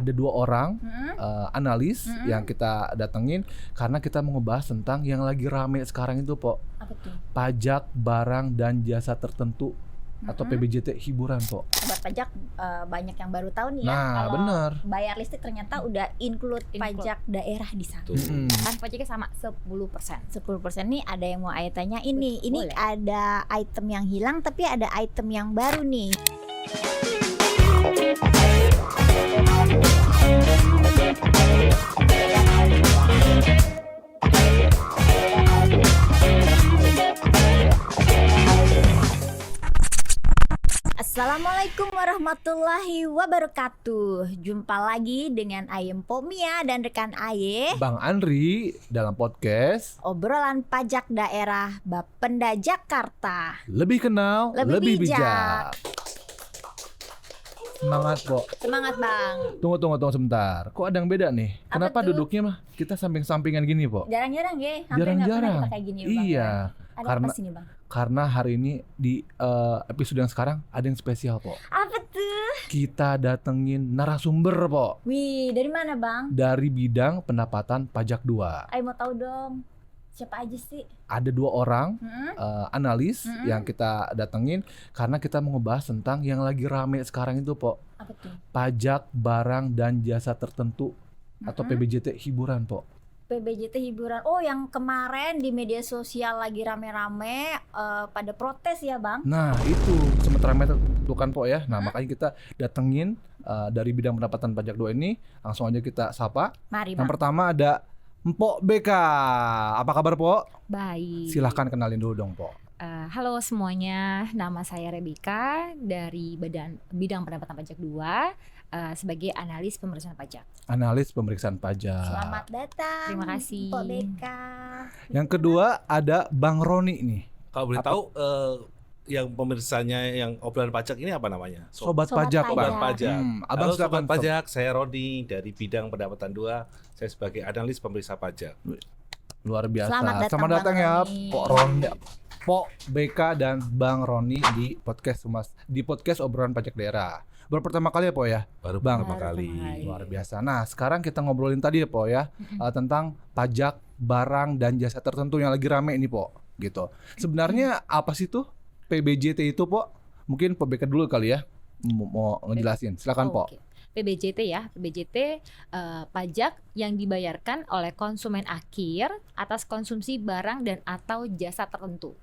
ada 2 orang analis yang kita datengin karena kita mau ngebahas tentang yang lagi rame sekarang itu, Po. Apa tuh? Pajak barang dan jasa tertentu atau PBJT hiburan, Po. Sobat pajak banyak yang baru tahu nih ya. Nah, Kalau bener. bayar listrik ternyata udah include pajak daerah di sana. Kan pajaknya sama 10%. 10% nih ada yang mau Ayah tanya ini. Ini Boleh. ada item yang hilang tapi ada item yang baru nih. Assalamualaikum warahmatullahi wabarakatuh. Jumpa lagi dengan Ayem Pomia dan rekan Aye. Bang Andri dalam podcast Obrolan pajak daerah Bapenda Jakarta. Lebih Kenal, Lebih Lebih Bijak. Bijak. Semangat, Po. Semangat Bang. Tunggu sebentar. Kok ada yang beda nih? Apa Kenapa tuh? duduknya mah kita samping-sampingan gini, Po? Jarang-jarang ya, hampir nggak pernah Jarang-jarang. kita kayak gini Bang. Iya. Ada Karena apa sih nih Bang? karena hari ini di episode yang sekarang ada yang spesial, Po. Apa tuh? Kita datengin narasumber, Po, Wih, dari mana Bang? dari bidang pendapatan pajak 2. Ayo mau tahu dong. Siapa aja sih? Ada 2 orang analis Mm-mm. yang kita datengin karena kita mau ngebahas tentang yang lagi rame sekarang itu, Po. Apa tuh? Pajak barang dan jasa tertentu atau PBJT hiburan, Po. PBJT hiburan. Oh, yang kemarin di media sosial lagi rame-rame pada protes ya Bang? Nah, itu sempat ramai tuh kan, Po ya. Nah, makanya kita datengin dari bidang pendapatan pajak 2 ini. Langsung aja kita sapa. Mari Yang Bang. pertama ada Mpok BK. Apa kabar, Po? Baik. Silahkan kenalin dulu dong, Po. Halo semuanya, nama saya Rebecca dari bidang pendapatan pajak 2 sebagai analis pemeriksaan pajak. Analis pemeriksaan pajak. Selamat datang. Terima kasih. Pak BK. Yang kedua ada Bang Roni nih. Kalau boleh Apa? tahu yang pemirsanya yang obrolan pajak ini apa namanya? Sobat Sobat pajak, pajak. Bang. Sobat pajak. Abang Halo silakan, Sobat pajak, saya Roni dari bidang pendapatan 2. Saya sebagai analis pemeriksa pajak. Luar biasa. Selamat datang, Bang ya, Roni. Pok Roni, Pok BK dan Bang Roni di podcast obrolan pajak daerah. Baru pertama kali ya, Po ya? Baru Bang. pertama kali. Luar biasa. Nah, sekarang kita ngobrolin tadi ya, Po ya, tentang pajak barang dan jasa tertentu yang lagi rame ini, Po. Gitu. Sebenarnya apa sih tuh PBJT itu, Po? Mungkin Po BK dulu kali ya mau ngejelasin. Silakan, Po. Oke. PBJT ya, PBJT pajak yang dibayarkan oleh konsumen akhir atas konsumsi barang dan atau jasa tertentu.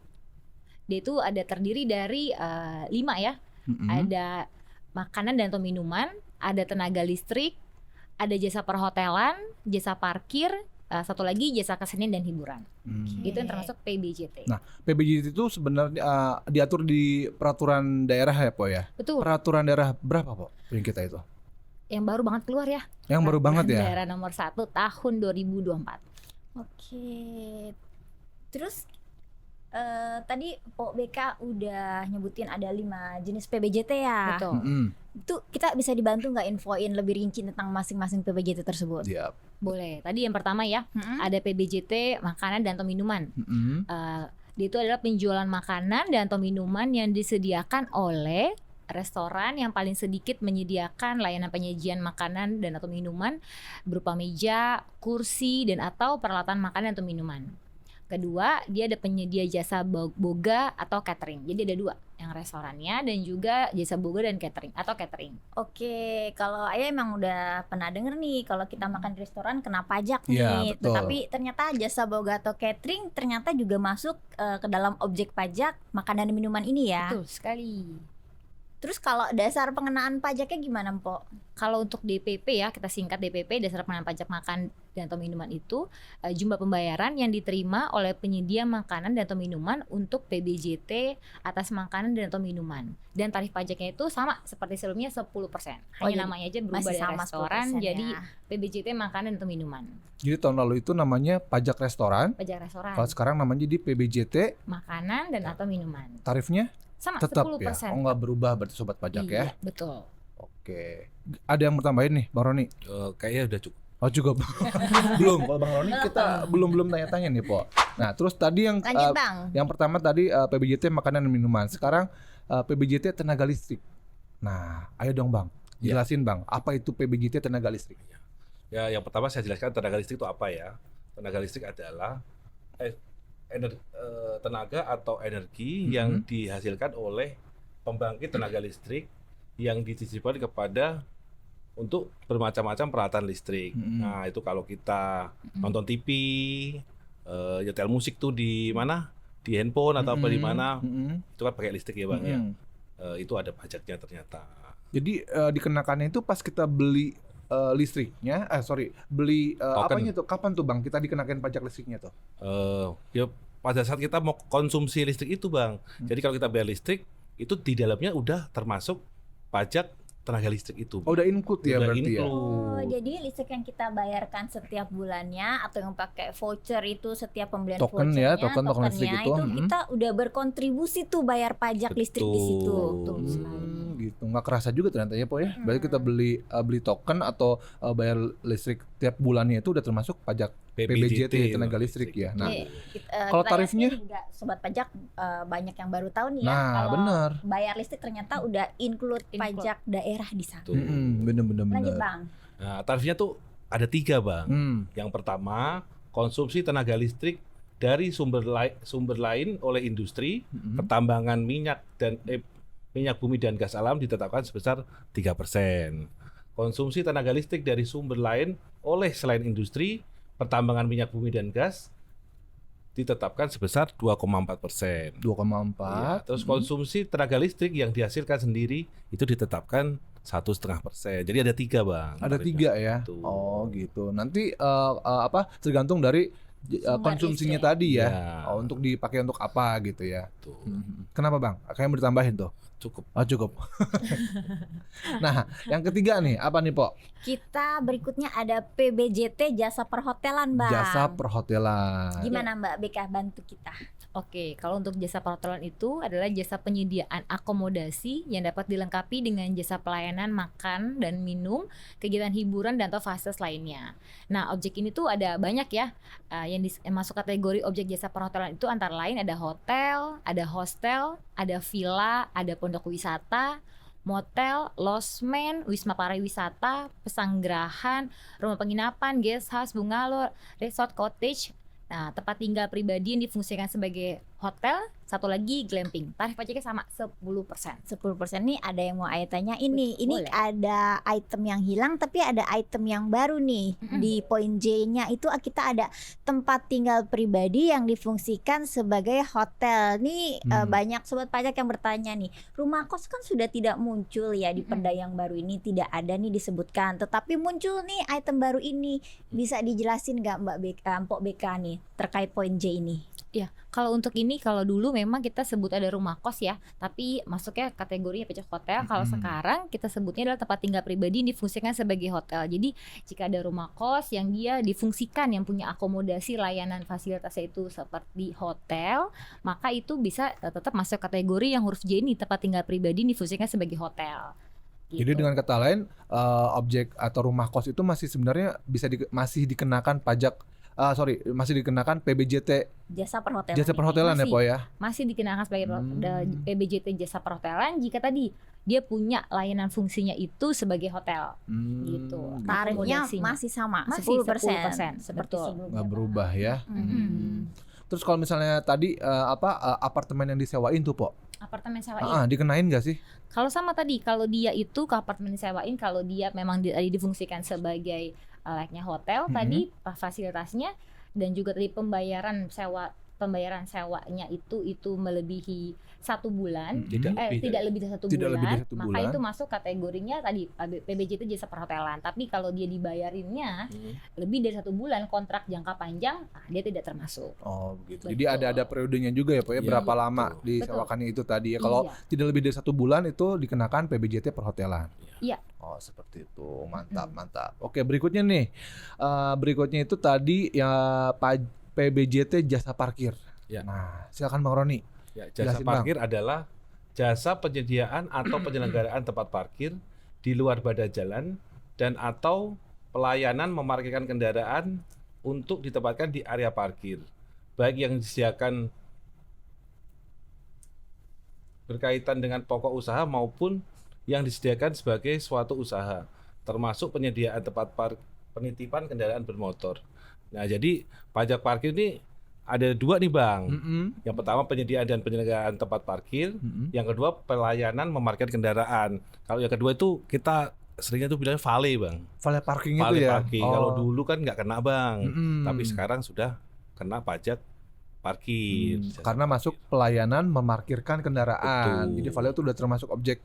Dia itu ada terdiri dari 5 ya. Ada makanan dan atau minuman, ada tenaga listrik, ada jasa perhotelan, jasa parkir, satu lagi jasa kesenian dan hiburan. Itu yang termasuk PBJT. Nah, PBJT itu sebenarnya diatur di peraturan daerah ya, Po ya? Betul. Peraturan daerah berapa, Po? Yang kita itu? Yang baru banget keluar ya. Yang baru banget ya? Daerah nomor 1 tahun 2024. Oke. Terus tadi Pak BK udah nyebutin ada 5 jenis PBJT ya. Betul. Itu kita bisa dibantu nggak infoin lebih rinci tentang masing-masing PBJT tersebut? Siap. Boleh. Tadi yang pertama ya, ada PBJT makanan dan atau minuman. Dia itu adalah penjualan makanan dan atau minuman yang disediakan oleh restoran yang paling sedikit menyediakan layanan penyajian makanan dan atau minuman berupa meja, kursi dan atau peralatan makanan atau minuman. Kedua, dia ada penyedia jasa boga atau catering. Jadi ada 2, yang restorannya dan juga jasa boga dan catering atau catering. Oke, kalau Ayah emang udah pernah denger nih kalau kita makan di restoran kena pajak Iya, nih. betul. Tapi ternyata jasa boga atau catering ternyata juga masuk ke dalam objek pajak makanan dan minuman ini ya. Betul sekali. Terus kalau dasar pengenaan pajaknya gimana, Mpok? Kalau untuk DPP ya, kita singkat DPP, dasar pengenaan pajak makan dan atau minuman itu jumlah pembayaran yang diterima oleh penyedia makanan dan atau minuman untuk PBJT atas makanan dan atau minuman. Dan tarif pajaknya itu sama seperti sebelumnya 10%. Hanya jadi namanya aja berubah masih dari sama restoran 10% jadi ya. PBJT makanan dan atau minuman. Jadi tahun lalu itu namanya pajak restoran. Pajak restoran, Kalau sekarang namanya jadi PBJT. makanan dan atau minuman. Tarifnya Sama tetap 10%. ya. Oh, nggak berubah berarti sobat pajak ya. Iya, betul. Oke. Ada yang mau tambahin nih, Bang Roni? Kayaknya udah cukup. Oh, cukup. Belum. Kalau Bang Roni kita belum tanya-tanya nih, Po. Nah, terus tadi yang Lanjut, Bang. yang pertama tadi PBJT makanan dan minuman. Sekarang PBJT tenaga listrik. Nah, ayo dong, Bang. Ya. Jelasin Bang, apa itu PBJT tenaga listrik? Ya, yang pertama saya jelaskan tenaga listrik itu apa ya. Tenaga listrik adalah tenaga atau energi yang dihasilkan oleh pembangkit tenaga listrik yang didistribusikan kepada untuk bermacam-macam peralatan listrik. Nah, itu kalau kita nonton TV, nyetel musik tuh di mana? Di handphone atau apa di mana? Itu kan pakai listrik ya Bang ya. Itu ada pajaknya ternyata. Jadi dikenakannya itu pas kita beli listriknya, beli Token. apanya tuh? Kapan tuh Bang kita dikenakan pajak listriknya tuh? Ya pada saat kita mau konsumsi listrik itu Bang. Jadi kalau kita bayar listrik itu di dalamnya udah termasuk pajak tenaga listrik itu. Oh, udah include ya Udah berarti ya? Oh, include. jadi listrik yang kita bayarkan setiap bulannya atau yang pakai voucher itu setiap pembelian Token ya, vouchernya, token listrik tokennya itu. kita udah berkontribusi tuh bayar pajak listrik di situ. Betul. Gitu, nggak kerasa juga ternyata ya Po ya. Berarti kita beli token atau bayar listrik tiap bulannya itu udah termasuk pajak PBJT tenaga listrik ya. Nah, Oke, kalau kita tarifnya? yakin juga sobat pajak banyak yang baru tahu nih ya. Nah, Kalau bener. bayar listrik ternyata udah include pajak daerah di sana. Tuh. bener. Lanjut Bang. Nah, tarifnya tuh ada 3 Bang. Yang pertama, konsumsi tenaga listrik dari sumber lain oleh industri, pertambangan minyak dan minyak bumi dan gas alam ditetapkan sebesar 3%. Konsumsi tenaga listrik dari sumber lain oleh selain industri, pertambangan minyak bumi dan gas ditetapkan sebesar 2,4%. 2,4. Iya, terus konsumsi tenaga listrik yang dihasilkan sendiri itu ditetapkan 1,5%. Jadi ada 3 Bang. Ada 3 ya. Tuh. Oh gitu. Nanti tergantung dari konsumsinya listrik. tadi ya. Ya. Oh, untuk dipakai untuk apa gitu ya. Tuh. Kenapa Bang? Kayak mau ditambahin tuh? Cukup. Oh cukup. Nah, yang ketiga nih apa nih Po? Kita berikutnya ada PBJT jasa perhotelan Bang. Jasa perhotelan. Gimana Mbak Beka bantu kita? Oke, kalau untuk jasa perhotelan itu adalah jasa penyediaan akomodasi yang dapat dilengkapi dengan jasa pelayanan makan dan minum, kegiatan hiburan dan atau fasilitas lainnya. Nah, objek ini tuh ada banyak ya yang masuk kategori objek jasa perhotelan itu antara lain ada hotel, ada hostel, ada villa, ada pondok wisata, motel, losmen, wisma pariwisata, pesanggerahan, rumah penginapan, guest house, bungalow, resort cottage. Nah, tempat tinggal pribadi yang difungsikan sebagai hotel, satu lagi glamping. Tarif pajaknya sama 10%. 10% nih ada yang mau Aya tanya ini. Ini Boleh. ada item yang hilang tapi ada item yang baru nih. Di poin J-nya itu kita ada tempat tinggal pribadi yang difungsikan sebagai hotel. Nih banyak sobat pajak yang bertanya nih. Rumah kos kan sudah tidak muncul ya di perda yang baru ini, tidak ada nih disebutkan. Tetapi muncul nih item baru ini. Bisa dijelasin nggak Mbak Beka, Mpok Beka nih terkait poin J ini? Ya, kalau untuk ini, kalau dulu memang kita sebut ada rumah kos ya, tapi masuknya kategorinya pajak hotel. Kalau sekarang kita sebutnya adalah tempat tinggal pribadi yang difungsikan sebagai hotel. Jadi jika ada rumah kos yang dia difungsikan, yang punya akomodasi layanan fasilitasnya itu seperti hotel, maka itu bisa tetap masuk kategori yang huruf J ini, tempat tinggal pribadi yang difungsikan sebagai hotel. Gitu. Jadi dengan kata lain objek atau rumah kos itu masih sebenarnya masih dikenakan pajak masih dikenakan PBJT Jasa perhotelan. jasa perhotelan ya Masih. Po ya. Masih dikenakan sebagai PBJT jasa perhotelan jika tadi dia punya layanan fungsinya itu sebagai hotel. Gitu. Tarifnya Akomodasinya. masih sama, Masih 10%. 10%, Seperti betul. sebelumnya. Nggak berubah ya. Terus kalau misalnya tadi apartemen yang disewain tuh Po, Apartemen sewa dikenain nggak sih? Kalau sama tadi, kalau dia itu ke apartemen disewain, kalau dia memang difungsikan sebagai layaknya hotel tadi fasilitasnya dan juga tadi pembayaran sewanya itu melebihi 1 bulan, tidak lebih dari 1 Tidak lebih bulan, dari 1 maka bulan. itu masuk kategorinya tadi PBJT jasa perhotelan. Tapi kalau dia dibayarinnya lebih dari 1 bulan kontrak jangka panjang, dia tidak termasuk. Oh begitu. Betul. Jadi ada periodenya juga ya Po ya, Iya, berapa betul. lama disewakannya itu tadi ya. Kalau Iya. tidak lebih dari 1 bulan itu dikenakan PBJT perhotelan. Iya. Oh seperti itu, mantap. Oke berikutnya nih, berikutnya itu tadi ya PBJT jasa parkir. Ya. Nah silakan Bang Roni. Ya, jasa Jelasin, parkir adalah jasa penyediaan atau penyelenggaraan tempat parkir di luar badan jalan dan atau pelayanan memarkirkan kendaraan untuk ditempatkan di area parkir, baik yang disediakan berkaitan dengan pokok usaha maupun yang disediakan sebagai suatu usaha, termasuk penyediaan tempat penitipan kendaraan bermotor. Nah, jadi pajak parkir ini ada 2 nih Bang. Yang pertama penyediaan dan penyelenggaraan tempat parkir, yang kedua pelayanan memarkir kendaraan. Kalau yang kedua itu kita seringnya tuh bilangnya valet Bang. Valet parking itu Valet ya. parking. Kalau dulu kan nggak kena Bang, tapi sekarang sudah kena pajak parkir. Karena masuk pelayanan memarkirkan kendaraan. Betul. Jadi valet itu udah termasuk objek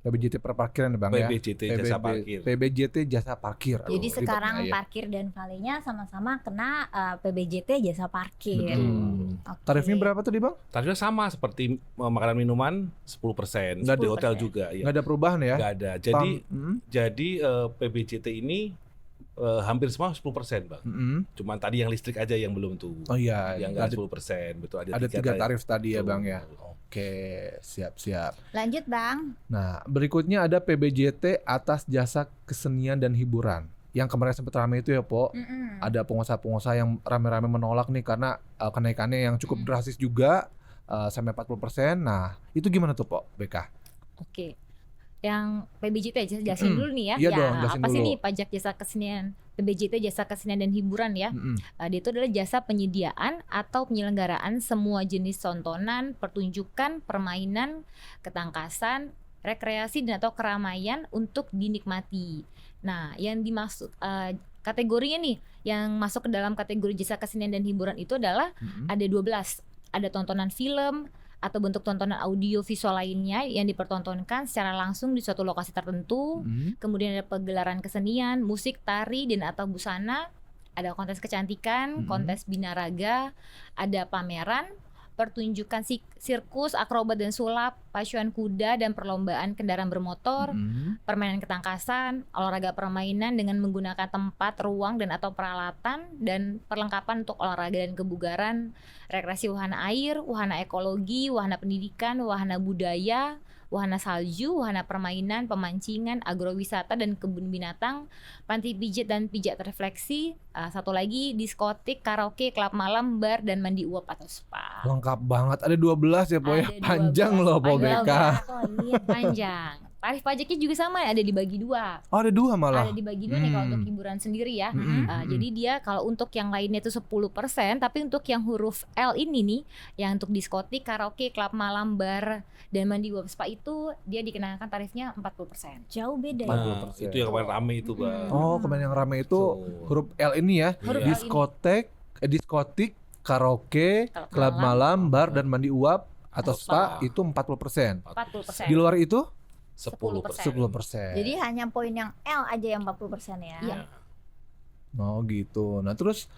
PBJT perparkiran ya Bang ya. PBJT jasa parkir. PBJT jasa parkir. Jadi Aduh, sekarang ribet ya. parkir dan valetnya sama-sama kena PBJT jasa parkir. Betul. Oke. Tarifnya berapa tadi Bang? Tarifnya sama seperti makanan minuman 10%. Nggak Di ada- hotel juga ya. Nggak ada perubahan ya? Nggak ada. Jadi PBJT ini hampir semua 10% Bang. Cuman tadi yang listrik aja yang belum tuh. Oh iya, Yang nggak 10%. Betul, ada 3 tarif tadi ya Betul. Bang ya. Oke, siap-siap. Lanjut Bang. Nah, berikutnya ada PBJT atas jasa kesenian dan hiburan. Yang kemarin sempat ramai itu ya, Po. Ada pengusaha-pengusaha yang rame-rame menolak nih karena kenaikannya yang cukup drastis juga sampai 40%. Nah, itu gimana tuh, Po, BK? Oke. Yang PBJT jelasin dulu nih ya. Iya dong, jelasin apa sih dulu. nih pajak jasa kesenian? PBJT jasa kesenian dan hiburan ya. Dia itu adalah jasa penyediaan atau penyelenggaraan semua jenis tontonan, pertunjukan, permainan, ketangkasan, rekreasi dan atau keramaian untuk dinikmati. Nah, yang dimaksud kategorinya nih yang masuk ke dalam kategori jasa kesenian dan hiburan itu adalah ada 12. Ada tontonan film atau bentuk tontonan audio visual lainnya yang dipertontonkan secara langsung di suatu lokasi tertentu. Kemudian ada pegelaran kesenian, musik, tari dan atau busana, ada kontes kecantikan, kontes binaraga, ada pameran, pertunjukan sirkus, akrobat dan sulap, pacuan kuda dan perlombaan kendaraan bermotor, permainan ketangkasan, olahraga permainan dengan menggunakan tempat, ruang dan atau peralatan dan perlengkapan untuk olahraga dan kebugaran, rekreasi wahana air, wahana ekologi, wahana pendidikan, wahana budaya, wahana salju, wahana permainan, pemancingan, agrowisata dan kebun binatang, panti pijat dan pijat refleksi, satu lagi diskotik, karaoke, klub malam, bar dan mandi uap atau spa. Lengkap banget. Ada 12 ya, Po ya. Ada Panjang 12. loh, Po Panjang BK. banget. Oh iya, panjang. Tarif pajaknya juga sama, ada dibagi 2. Oh, ada 2 malah. Ada dibagi 2 nih kalau untuk hiburan sendiri ya. Jadi dia kalau untuk yang lainnya itu 10%, tapi untuk yang huruf L ini nih, yang untuk diskotik, karaoke, klub malam, bar dan mandi uap spa itu dia dikenakan tarifnya 40%. Jauh beda ya. Nah, itu yang kemarin rame itu Bang. Oh, kemarin yang ramai itu So. huruf L ini ya. Huruf L ini. Diskotik, karaoke, klub malam, bar dan mandi uap atau spa itu 40%. 40%. Di luar itu 10%. 10%. Jadi hanya poin yang L aja yang 40% ya. Iya. Oh gitu. Nah terus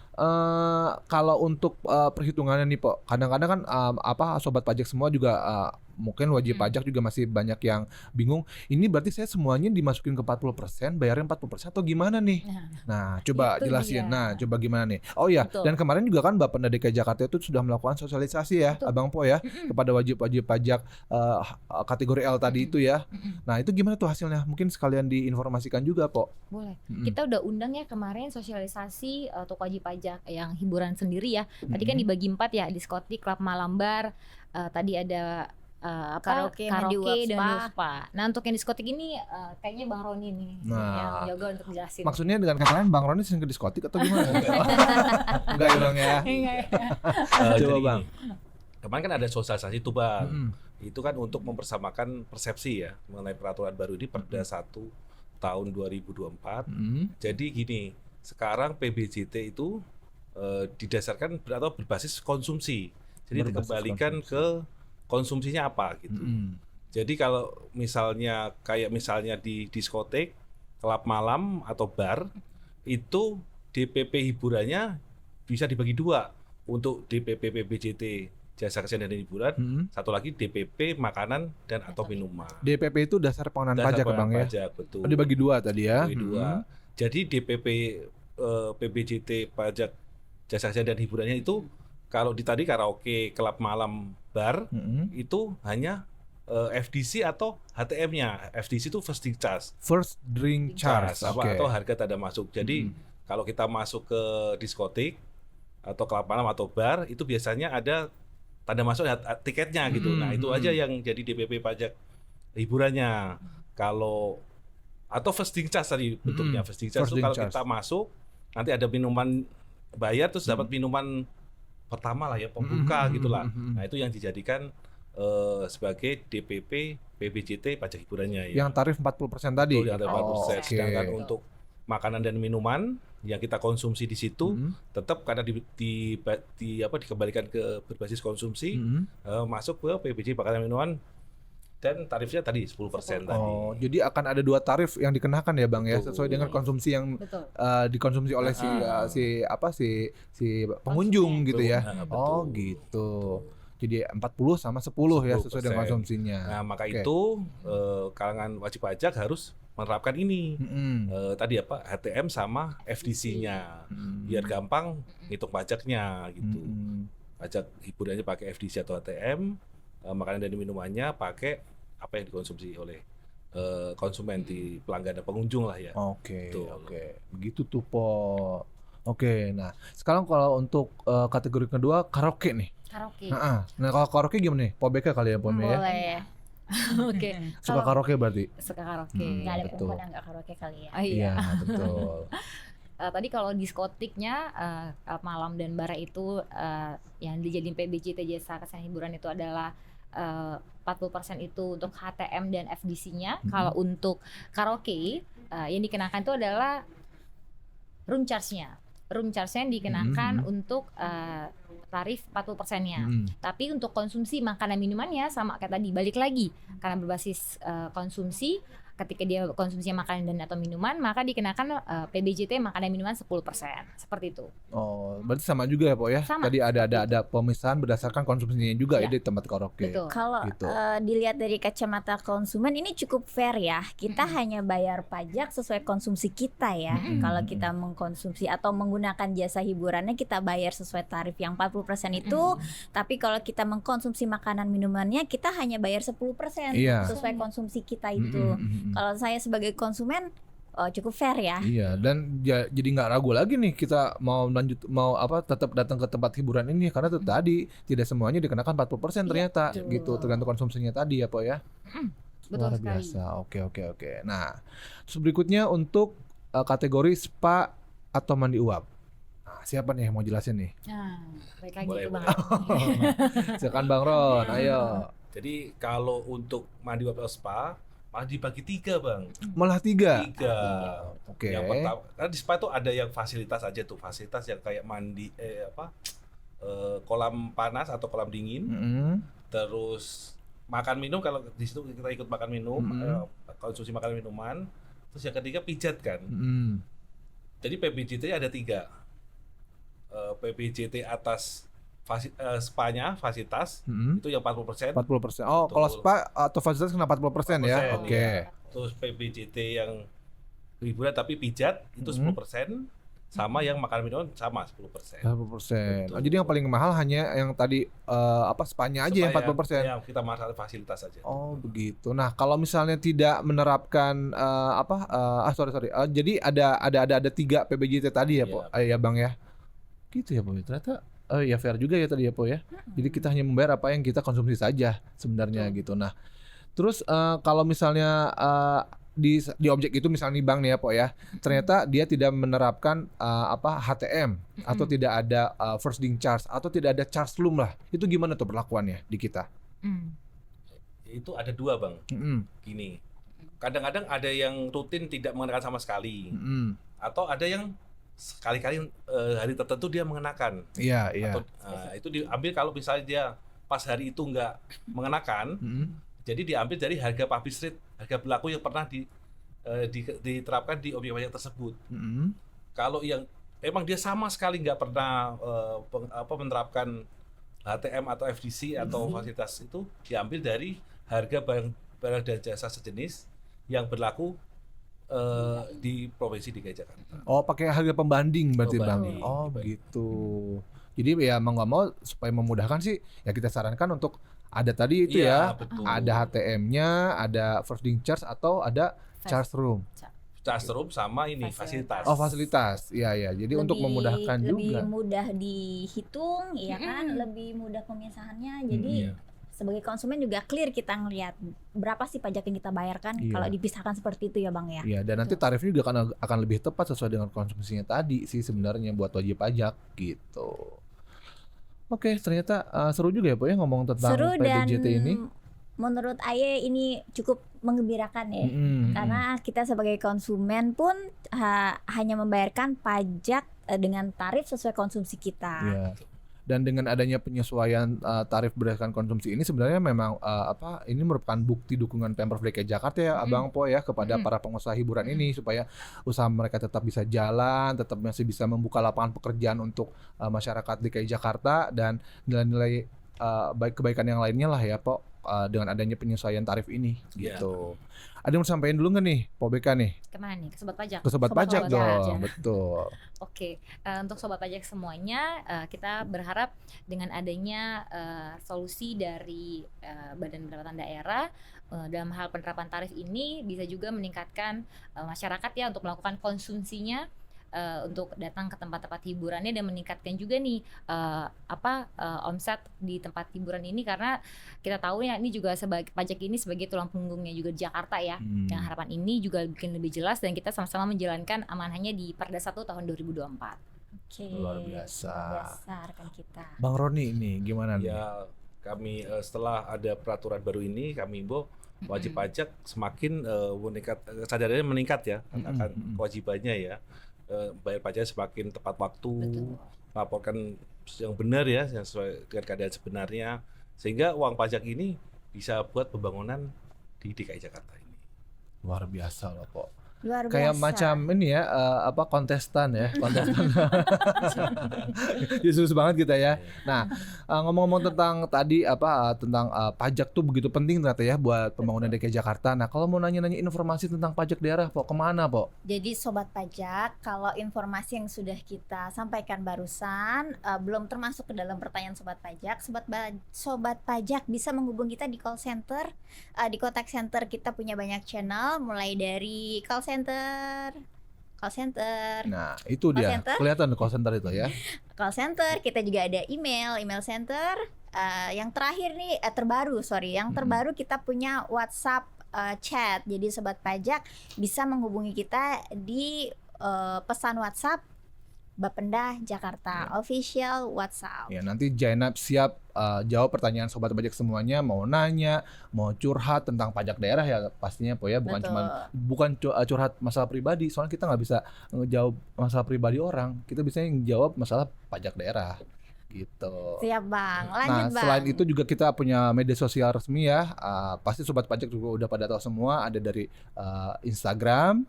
kalau untuk perhitungannya nih Po, kadang-kadang kan sobat pajak semua juga mungkin wajib pajak juga masih banyak yang bingung. Ini berarti saya semuanya dimasukin ke 40%, bayarnya 40% atau gimana nih? Nah coba itu jelasin. dia. Nah coba gimana nih? Oh ya, Betul. dan kemarin juga kan Bapenda DKI Jakarta itu sudah melakukan sosialisasi ya, Betul. Abang Po ya, kepada wajib-wajib pajak kategori L tadi itu ya. Nah itu gimana tuh hasilnya? Mungkin sekalian diinformasikan juga Po. Boleh. Kita udah undang ya kemarin sosialisasi untuk wajib pajak yang hiburan sendiri ya. Tadi kan dibagi 4 ya, diskotik, klub malam, bar. Tadi ada Karaoke, mandi uap, dan spa. spa. Nah untuk yang diskotik ini kayaknya Bang Roni nih Nah. yang jago untuk jelasin. Maksudnya dengan kata lain Bang Roni sering ke diskotik atau gimana? Enggak ya Bang ya. Coba, Jadi Bang. gini, kemarin kan ada sosialisasi itu Bang. Itu kan untuk mempersamakan persepsi ya mengenai peraturan baru ini Perda 1 tahun 2024. Jadi gini, sekarang PBJT itu didasarkan atau berbasis konsumsi. Jadi Berbasis dikembalikan ke konsumsinya apa gitu. Jadi kalau misalnya di diskotek, klub malam atau bar itu DPP hiburannya bisa dibagi 2 untuk DPP PBJT jasa kesenian dan hiburan, satu lagi DPP makanan dan atau minuman. DPP itu dasar pengenaan Dasar pajak pengenaan Bang ya. pajak, betul. Oh, dibagi 2 tadi ya. Dibagi 2. Jadi DPP PBJT pajak jasa kesenian dan hiburannya itu kalau di tadi karaoke, klub malam, bar itu hanya FDC atau HTM-nya. FDC itu first drink charge. First drink charge. Oke. Atau harga tanda masuk. Jadi kalau kita masuk ke diskotik atau klub malam atau bar itu biasanya ada tanda masuk tiketnya gitu. Nah, itu aja yang jadi DPP pajak hiburannya. kalau atau first ding charge tadi bentuknya. First ding charge First itu ding kalau charge. kita masuk nanti ada minuman bayar terus dapat minuman pertama lah ya, pembuka gitulah. Nah itu yang dijadikan sebagai DPP PBJT pajak hiburannya ya. Yang tarif 40% tadi. Betul, yang ada 40%. oke. Sedangkan untuk makanan dan minuman yang kita konsumsi di situ tetap karena dikembalikan ke berbasis konsumsi masuk ke PBJ makanan minuman dan tarifnya tadi 10% tadi. Oh, jadi akan ada 2 tarif yang dikenakan ya Bang ya, Betul. sesuai dengan konsumsi yang Betul. dikonsumsi oleh si pengunjung gitu ya. Nah, betul. Oh, gitu. Jadi 40 sama 10 ya sesuai dengan 10%. konsumsinya. Nah, maka Oke. itu kalangan wajib pajak harus menerapkan ini. Tadi apa? HTM sama FDC-nya. Biar gampang hitung pajaknya gitu. Pajak hiburannya pakai FDC atau HTM, makanan dan minumannya pakai apa yang dikonsumsi oleh konsumen di pelanggan dan pengunjung lah ya. Oke, Betul. oke. Begitu tuh Po. Oke, nah sekarang kalau untuk kategori kedua karaoke nih. Karaoke. Nah kalau karaoke gimana nih? Po BK kali ya Po ya? Boleh. Oke. Suka Kalau- karaoke berarti? Suka karaoke. Nggak ada betul. perempuan yang nggak karaoke kali ya. Oh, iya. betul. Tadi kalau diskotiknya malam dan bara itu yang dijadiin PBJT jasa kesehatan hiburan itu adalah 40% itu untuk HTM dan FDC-nya. Kalau untuk karaoke yang dikenakan itu adalah room charge-nya. Room charge-nya yang dikenakan untuk tarif 40%-nya. Tapi untuk konsumsi makanan minumannya sama kayak tadi, balik lagi karena berbasis konsumsi. Ketika dia konsumsi makanan dan atau minuman, maka dikenakan PBJT makanan minuman 10%. Seperti itu. Oh, berarti sama juga ya Po ya? Sama. Tadi ada pemisahan berdasarkan konsumsinya juga ya Iya. di tempat karaoke. Betul. Kalau Gitu. dilihat dari kacamata konsumen ini cukup fair ya. Kita hanya bayar pajak sesuai konsumsi kita ya. Kalau kita mengkonsumsi atau menggunakan jasa hiburannya kita bayar sesuai tarif yang 40% itu. Tapi kalau kita mengkonsumsi makanan minumannya kita hanya bayar 10% Iya. sesuai konsumsi kita itu. Kalau saya sebagai konsumen cukup fair ya. Iya, dan jadi nggak ragu lagi nih kita mau tetap datang ke tempat hiburan ini karena itu tadi tidak semuanya dikenakan 40% ternyata betul. gitu tergantung konsumsinya tadi ya Po ya. Betul Luar sekali. biasa. Oke. Nah, terus berikutnya untuk kategori spa atau mandi uap. Nah, siapa nih yang mau jelasin nih? Nah, baik lagi Boleh, tuh Bang. Silakan Bang Ron, ayo. Jadi kalau untuk mandi uap atau spa malah dibagi 3 Bang. Malah 3. 3. Oke. Yang pertama, karena di spa tuh ada yang fasilitas aja tuh, fasilitas yang kayak mandi kolam panas atau kolam dingin, terus makan minum kalau di situ kita ikut makan minum, konsumsi makanan minuman, terus yang ketiga pijat kan. Jadi PBJT ada 3. PBJT atas spa-nya fasilitas itu yang 40%. 40%. Oh, kalau Betul. spa atau fasilitas kena 40% ya. 40%, Oke. iya. Terus PBJT yang hiburan tapi pijat itu 10%, sama yang makan minuman sama 10%. 40%. Betul. Jadi yang paling mahal hanya yang tadi spa-nya aja yang 40%. Ya, kita masalah fasilitas saja. Oh begitu. Nah kalau misalnya tidak menerapkan sorry. Jadi ada 3 PBJT tadi ya Po, ya Bang ya. Gitu ya Po. Ternyata ya fair juga ya tadi ya Po ya. Jadi kita hanya membayar apa yang kita konsumsi saja sebenarnya gitu. Nah terus kalau misalnya di objek itu misalnya nih Bang nih ya Po ya, ternyata dia tidak menerapkan HTM atau tidak ada first ding charge atau tidak ada charge room lah. Itu gimana tuh perlakuannya di kita? Itu ada 2 Bang. Gini, kadang-kadang ada yang rutin tidak mengenakan sama sekali, atau ada yang sekali-kali hari tertentu dia mengenakan. Iya. Atau, itu diambil kalau misalnya dia pas hari itu nggak mengenakan, jadi diambil dari harga publish rate, harga berlaku yang pernah diterapkan di objek pajak tersebut. Kalau yang emang dia sama sekali nggak pernah menerapkan HTM atau FDC atau fasilitas itu, diambil dari harga barang dan jasa sejenis yang berlaku di Provinsi DKI Jakarta. Oh, pakai harga pembanding berarti Bang. Pembanding. Oh, begitu. Jadi ya mau nggak mau supaya memudahkan sih ya kita sarankan untuk ada tadi itu Iya, ya. betul. Ada HTM-nya, ada first ding charge atau ada charge room. Charge room sama ini fasilitas. Oh, fasilitas. Iya. Jadi untuk memudahkan lebih juga. mudah dihitung ya kan, lebih mudah pemisahannya. Jadi Iya. sebagai konsumen juga clear kita ngelihat berapa sih pajak yang kita bayarkan kalau dipisahkan seperti itu ya Bang ya. Iya, dan nanti tarifnya juga akan lebih tepat sesuai dengan konsumsinya tadi sih sebenarnya buat wajib pajak gitu. Oke, ternyata seru juga ya Po ya ngomong tentang Seru PBJT dan ini. menurut Aye ini cukup menggembirakan ya. Karena kita sebagai konsumen pun hanya membayarkan pajak dengan tarif sesuai konsumsi kita. Iya. Dan dengan adanya penyesuaian tarif berdasarkan konsumsi ini sebenarnya memang ini merupakan bukti dukungan Pemprov DKI Jakarta ya Abang Po ya kepada para pengusaha hiburan ini supaya usaha mereka tetap bisa jalan, tetap masih bisa membuka lapangan pekerjaan untuk masyarakat DKI Jakarta dan nilai-nilai kebaikan yang lainnya lah ya Po dengan adanya penyesuaian tarif ini gitu. Ada yang mau sampaikan dulu nggak nih Po BK nih? Kemana nih? Ke Sobat Pajak? Ke Sobat Pajak Pajak. dong, betul. Oke, untuk Sobat Pajak semuanya, kita berharap dengan adanya solusi dari Badan Pendapatan Daerah dalam hal penerapan tarif ini bisa juga meningkatkan masyarakat ya untuk melakukan konsumsinya, untuk datang ke tempat-tempat hiburannya dan meningkatkan juga nih omset di tempat hiburan ini, karena kita tahu ya ini juga sebagai pajak ini sebagai tulang punggungnya juga di Jakarta ya. Yang harapan ini juga bikin lebih jelas dan kita sama-sama menjalankan amanahnya di Perda 1 tahun 2024. Oke. Luar biasa. Luar biasa rekan kita. Bang Roni ini gimana nih? Ya, kami setelah ada peraturan baru ini kami himbau wajib pajak semakin meningkat, kesadarannya meningkat ya akan kewajibannya ya. Bayar pajak semakin tepat waktu, laporkan yang benar ya, yang sesuai dengan keadaan sebenarnya, sehingga uang pajak ini bisa buat pembangunan di DKI Jakarta ini. Luar biasa loh Po. Luar biasa. Kayak macam ini ya kontestan ya, kontestan. Yesus banget kita ya. Nah, ngomong-ngomong tentang tadi tentang pajak tuh begitu penting ternyata ya buat pembangunan DKI Jakarta. Nah, kalau mau nanya-nanya informasi tentang pajak daerah Po, kemana Po? Jadi Sobat Pajak, kalau informasi yang sudah kita sampaikan barusan belum termasuk ke dalam pertanyaan Sobat Pajak, Sobat Pajak bisa menghubungi kita di call center. Di contact center kita punya banyak channel, mulai dari call center. Nah, itu dia. Kelihatan call center itu ya. Call center, kita juga ada email center. Yang terakhir nih terbaru kita punya WhatsApp chat. Jadi Sobat Pajak bisa menghubungi kita di pesan WhatsApp Bapenda Jakarta official WhatsApp. Ya, nanti Jainab siap jawab pertanyaan Sobat Pajak semuanya, mau nanya, mau curhat tentang pajak daerah ya pastinya Po ya, bukan curhat masalah pribadi, soalnya kita nggak bisa ngejawab masalah pribadi orang, kita bisa jawab masalah pajak daerah gitu. Siap Bang, lanjut Bang. Selain itu juga kita punya media sosial resmi ya, pasti Sobat Pajak juga udah pada tahu semua, ada dari Instagram,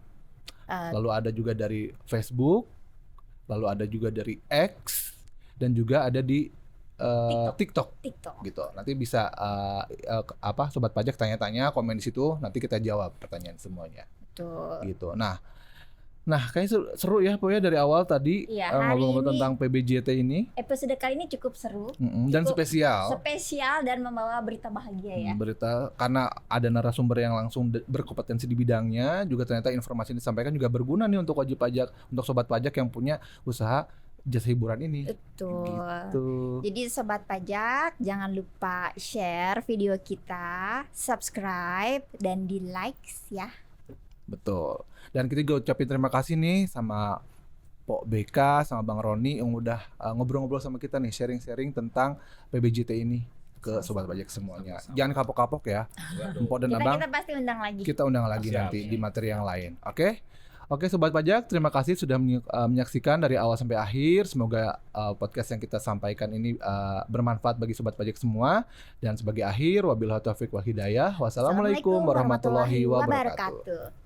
lalu ada juga dari Facebook, lalu ada juga dari X, dan juga ada di TikTok gitu. Nanti bisa Sobat Pajak tanya-tanya, komen di situ, nanti kita jawab pertanyaan semuanya. Betul. Gitu. Nah, kayaknya seru ya Po ya dari awal tadi ngomong-ngomong tentang PBJT ini. Episode kali ini cukup seru, dan spesial dan membawa berita bahagia ya. Berita karena ada narasumber yang langsung berkompetensi di bidangnya, juga ternyata informasi yang disampaikan juga berguna nih untuk wajib pajak, untuk Sobat Pajak yang punya usaha jasa hiburan ini. Betul. Gitu. Jadi Sobat Pajak jangan lupa share video kita, subscribe dan di like ya. Betul. Dan kita juga ucapin terima kasih nih sama Po BK sama Bang Roni yang udah ngobrol-ngobrol sama kita nih, sharing-sharing tentang PBJT ini ke Sobat Pajak semuanya. Jangan kapok-kapok ya. Mpok dan Abang. Kita pasti undang lagi. Kita undang lagi nanti di materi yang lain. Oke Sobat Pajak, terima kasih sudah menyaksikan dari awal sampai akhir. Semoga podcast yang kita sampaikan ini bermanfaat bagi Sobat Pajak semua. Dan sebagai akhir, wabillahi taufiq wal hidayah. Wassalamualaikum warahmatullahi wabarakatuh.